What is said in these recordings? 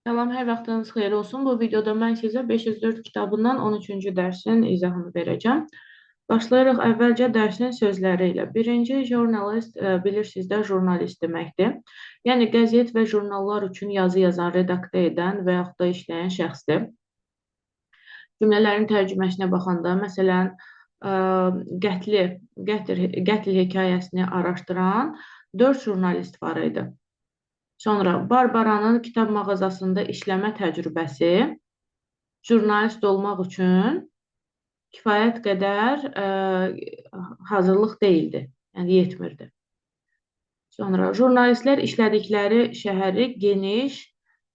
Salam, hər vaxtınız xeyir olsun. Bu videoda mən sizə 504 kitabından 13-cü dərsin izahını verəcəm. Başlayırıq əvvəlcə dərsin sözləri ilə. Birinci, jurnalist, bilirsiniz də, jurnalist deməkdir. Yəni, qəzet və jurnallar üçün yazı yazan, redaktə edən və yaxud da işləyən şəxsdir. Cümlələrin tərcüməsinə baxanda, məsələn, qətl hekayəsini araşdıran 4 jurnalist var idi. Sonra Barbaranın kitab mağazasında işləmə təcrübəsi jurnalist olmaq üçün kifayət qədər hazırlıq deyildi, yəni yetmirdi. Sonra jurnalistlər işlədikləri şəhəri geniş,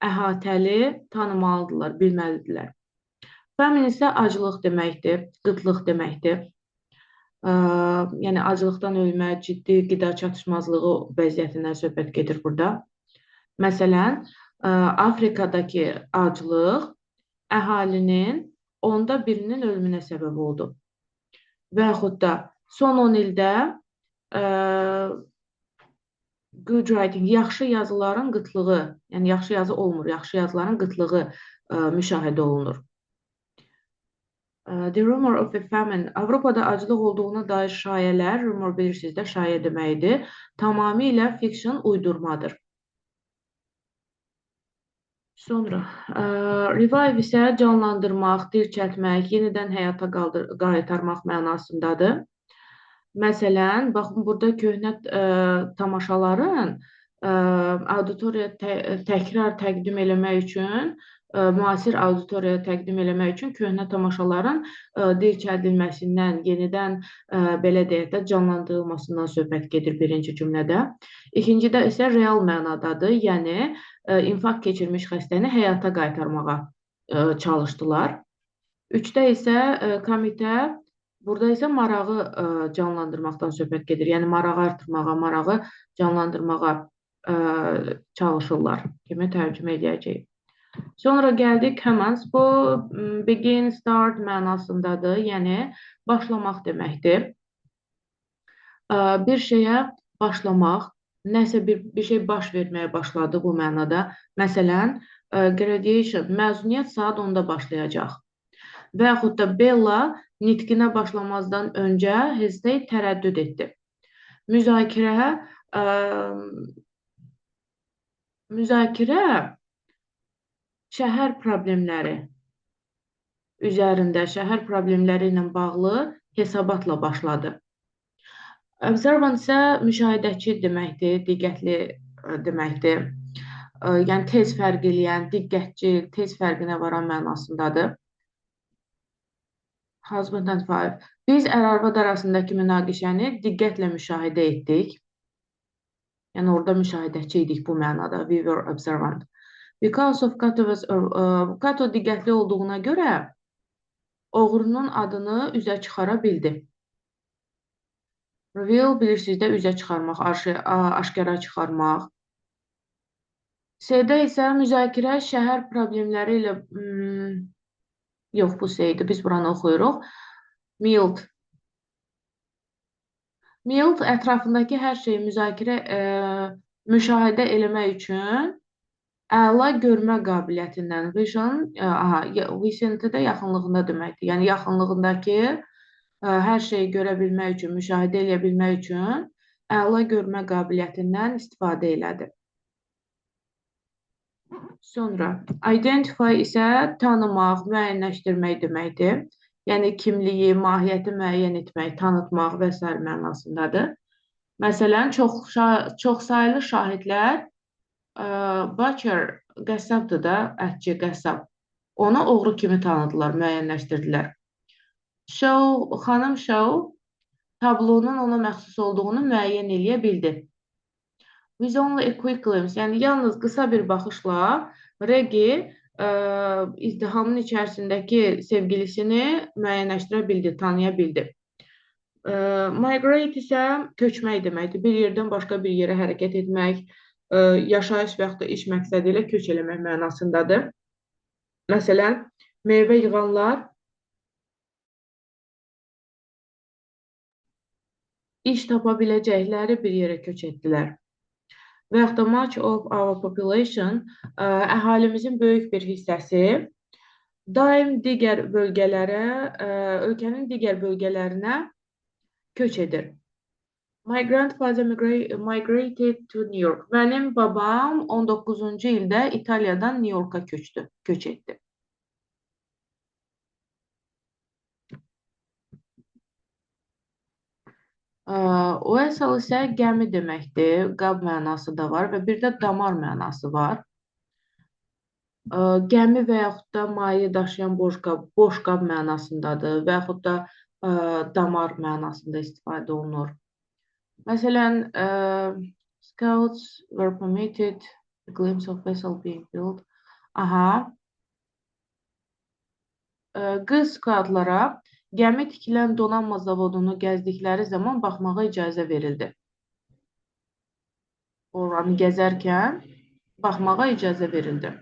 əhatəli tanımalıdırlar, bilməlidirlər. Famine isə aclıq deməkdir, qıtlıq deməkdir. Yəni aclıqdan ölmə, ciddi qida çatışmazlığı vəziyyətindən söhbət gedir burada. Məsələn, Afrikadakı aclıq əhalinin 1/10-nin ölümünə səbəb oldu. Və yaxud da son 10 ildə good writing, yaxşı yazıların qıtlığı, yəni yaxşı yazı olmur, yaxşı yazıların qıtlığı müşahidə olunur. The rumor of a famine, Avropada aclıq olduğuna dair şayələr, rumor bilirsiniz də, şayə deməkdir, tamamilə fiction, uydurmadır. Sonra, revive isə canlandırmaq, dirçəltmək, yenidən həyata qaytarmaq mənasındadır. Məsələn, baxın, burada köhnə tamaşaların auditoriyaya təkrar təqdim eləmək üçün, müasir auditoriyaya təqdim eləmək üçün köhnə tamaşaların dirçəldilməsindən, yenidən belə deyək də, canlandırılmasından söhbət gedir birinci cümlədə. İkincidə isə real mənadadır, yəni infarkt keçirmiş xəstəni həyata qaytarmağa çalışdılar. Üçdə isə komitə, burada isə marağı canlandırmaqdan söhbət gedir, yəni marağı artırmağa, marağı canlandırmağa çalışırlar kimi tərcümə edəcəyik. Sonra gəldik commence. Bu begin, start mənasındadır, yəni başlamaq deməkdir. Bir şeyə başlamaq, nəsə bir şey baş verməyə başladı bu mənada. Məsələn, graduation, məzuniyyət saat 10-da başlayacaq. Və yaxud da Bella nitqinə başlamazdan öncə hesitate, tərəddüd etdi. Müzakirə şəhər problemləri üzərində, şəhər problemləri ilə bağlı hesabatla başladı. Observant isə müşahidəçi deməkdir, diqqətli deməkdir. Yəni tez fərq eləyən, diqqətçi, tez fərqinə varan mənasındadır. Husband and wife. Biz ər-arvad arasındakı münaqişəni diqqətlə müşahidə etdik. Yəni orada müşahidəçi idik bu mənada. We were observant. Because of Kato diqqətli olduğuna görə oğrunun adını üzə çıxara bildi. Reveal bilirsiniz də, üzə çıxarmaq, aşkara çıxarmaq. C-də isə müzakirə şəhər problemləri ilə, yox bu C-dir, biz buranı oxuyuruq. Mild. Mild ətrafındakı hər şeyi müşahidə eləmək üçün əla görmə qabiliyyətindən, vision-də yaxınlığında deməkdir. Yəni, yaxınlığındakı hər şeyi görə bilmək üçün, müşahidə eləyə bilmək üçün əla görmə qabiliyyətindən istifadə elədi. Sonra, identify isə tanımaq, müəyyənləşdirmək deməkdir. Yəni, kimliyi, mahiyyəti müəyyən etmək, tanıtmaq və s. mənasındadır. Məsələn, çoxsaylı şahidlər Butcher, qəssabdır da, ətçi, qəssab. Onu oğru kimi tanıdılar, müəyyənləşdirdilər. Xanım Shaw tablonun ona məxsus olduğunu müəyyən eləyə bildi. With only a quick glimpse, yəni yalnız qısa bir baxışla Regi izdihamın içərisindəki sevgilisini müəyyənləşdirə bildi, tanıya bildi. Migrate isə köçmək deməkdir. Bir yerdən başqa bir yerə hərəkət etmək, yaşayış və yaxud da iş məqsədi ilə köç eləmək mənasındadır. Məsələn, meyvə yığanlar iş tapa biləcəkləri bir yerə köç etdilər. və yaxud da much of our population, əhalimizin böyük bir hissəsi daim digər bölgələrə, ölkənin digər bölgələrinə köç edir. My grandfather migrated to New York. Mənim babam 19-cu ildə İtaliyadan New Yorka köç etdi. Vessel isə gəmi deməkdir, qab mənası da var və bir də damar mənası var. Gəmi və yaxud da maye daşıyan boş qab mənasındadır və yaxud da damar mənasında istifadə olunur. Məsələn, scouts were permitted a glimpse of vessel being built. Aha. Qız skautlara gəmi tikilən donanma zavodunu gəzdikləri zaman baxmağa icazə verildi. Oranı gəzərkən baxmağa icazə verildi.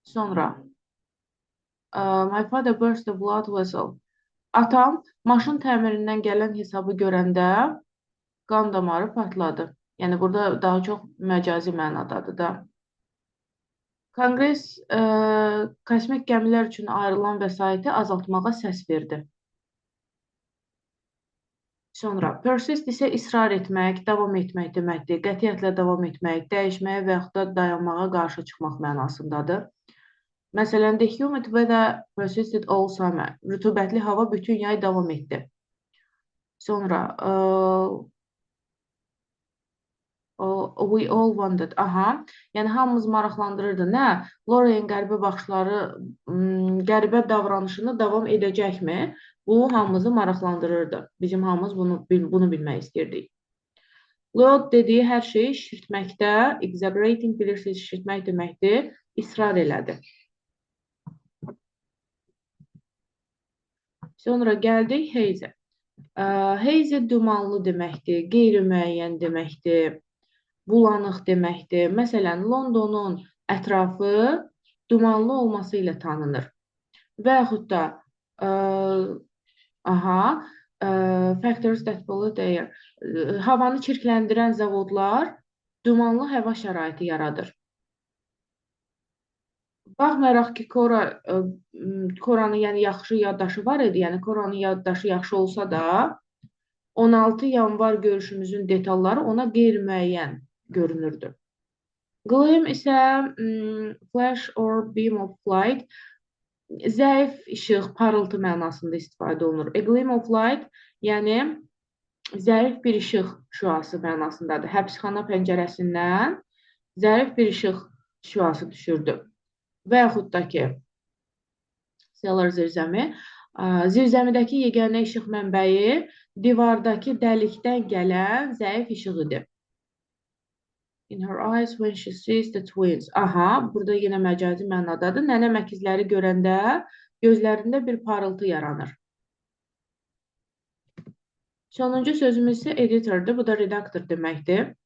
Sonra, my father burst the blood vessel. Atam maşın təmirindən gələn hesabı görəndə qan damarı partladı. Yəni, burada daha çox məcazi mənadadır da. Konqres kosmik gəmilər üçün ayrılan vəsaiti azaltmağa səs verdi. Sonra, persist isə israr etmək, davam etmək deməkdir. Qətiyyətlə davam etmək, dəyişməyə və yaxud da dayanmağa qarşı çıxmaq mənasındadır. Məsələn, the humid weather persisted all summer. Rütubətli hava bütün yay davam etdi. Sonra, we all wondered. Aha, yəni hamımız maraqlandırırdı. Nə? Lorraine qəribə baxışları, qəribə davranışını davam edəcəkmi? Bu hamımızı maraqlandırırdı. Bizim hamımız bunu bilmək istirdik. Lord dediyi hər şeyi şişirtməkdə, exaggerating bilirsiniz, şişirtmək deməkdir, israr elədi. Sonra gəldik haze. Haze dumanlı deməkdir, qeyri-müəyyən deməkdir, bulanıq deməkdir. Məsələn, Londonun ətrafı dumanlı olması ilə tanınır. Və yaxud da factors that pollute air. Havanı çirkləndirən zavodlar dumanlı hava şəraiti yaradır. Baxmayaraq ki, Koranın yəni yaxşı yaddaşı var idi, yəni Koranın yaddaşı yaxşı olsa da 16 yanvar görüşümüzün detalları ona qeyri-müəyyən görünürdü. Gleam isə flash or beam of light, zəif işıq, parıltı mənasında istifadə olunur. A gleam of light, yəni zəif bir işıq şüası mənasındadır. Həbsxana pəncərəsindən zəif bir işıq şüası düşürdü. Və yaxud da ki, cellar zirzəmi, zirzəmidəki yeganə işıq mənbəyi divardakı dəlikdən gələn zəif işıq idi. In her eyes when she sees the twins. Aha, burada yenə məcazi mənadadır. Nənə məkizləri görəndə gözlərində bir parıltı yaranır. Sonuncu sözümüz isə editordur. Bu da redaktor deməkdir.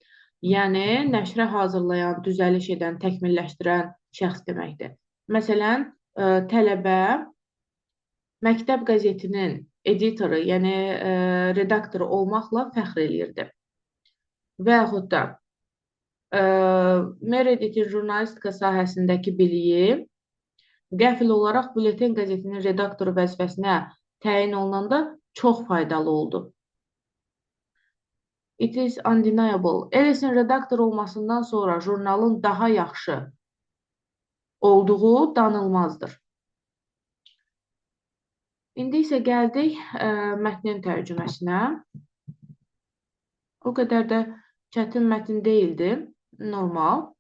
Yəni, nəşrə hazırlayan, düzəliş edən, təkmilləşdirən şəxs deməkdir. Məsələn, tələbə məktəb qəzetinin editoru, yəni redaktoru olmaqla fəxr eləyirdi. Və yaxud da Meredith'in jurnalistika sahəsindəki biliyi qəfil olaraq Bülleten qəzetinin redaktoru vəzifəsinə təyin olunanda çox faydalı oldu. It is undeniable. Ellis'in redaktor olmasından sonra jurnalın daha yaxşı olduğu danılmazdır. İndi isə gəldik mətnin tərcüməsinə. O qədər də çətin mətn deyildi, normal.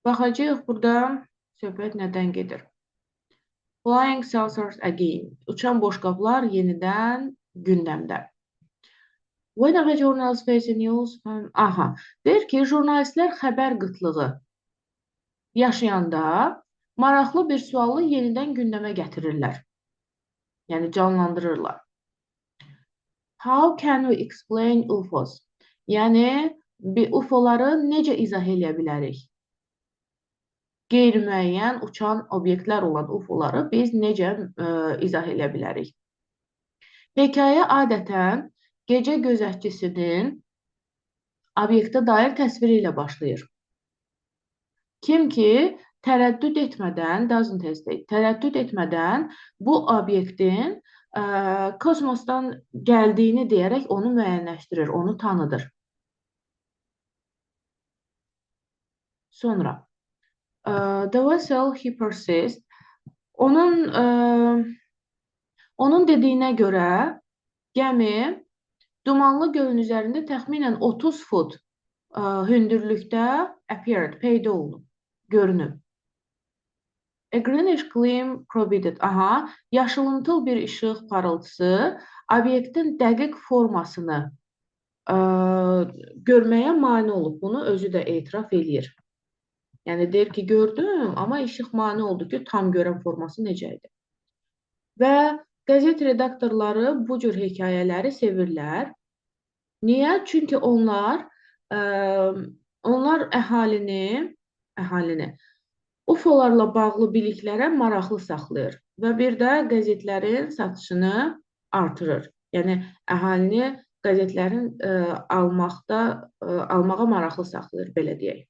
Baxacağıq burada söhbət nədən gedir. Flying saucers again. Uçan boşqablar yenidən gündəmdə. Whenever journalists face a news... Aha, deyir ki, jurnalistlər xəbər qıtlığı yaşayanda maraqlı bir sualı yenidən gündəmə gətirirlər. Yəni, canlandırırlar. How can we explain UFOs? Yəni, UFOları necə izah edə bilərik? Qeyri-müəyyən uçan obyektlər olan UFOları biz necə izah edə bilərik? Hekayə adətən gecə gözətçisinin obyektə dair təsviri ilə başlayır. Kim ki tərəddüd etmədən, doesn't hesitate, tərəddüd etmədən bu obyektin kosmosdan gəldiyini deyərək onu müəyyənləşdirir, onu tanıdır. Sonra, the vessel he persists, onun dediyinə görə gəmi dumanlı gölün üzərində təxminən 30 fut hündürlükdə appeared, peyda olunub, görünüb. A greenish gleam provided. Aha, yaşılımtıl bir işıq parıltısı obyektin dəqiq formasını görməyə mane olub. Bunu özü də etiraf eləyir. Yəni deyir ki, gördüm, amma işıq mane oldu ki, tam görən forması necə idi. Və qəzet redaktorları bu cür hekayələri sevirlər. Niyə? Çünki onlar əhalini UFO-larla bağlı biliklərə maraqlı saxlayır və bir də qəzetlərin satışını artırır. Yəni əhalini qəzetlərin almağa maraqlı saxlayır, belə deyək.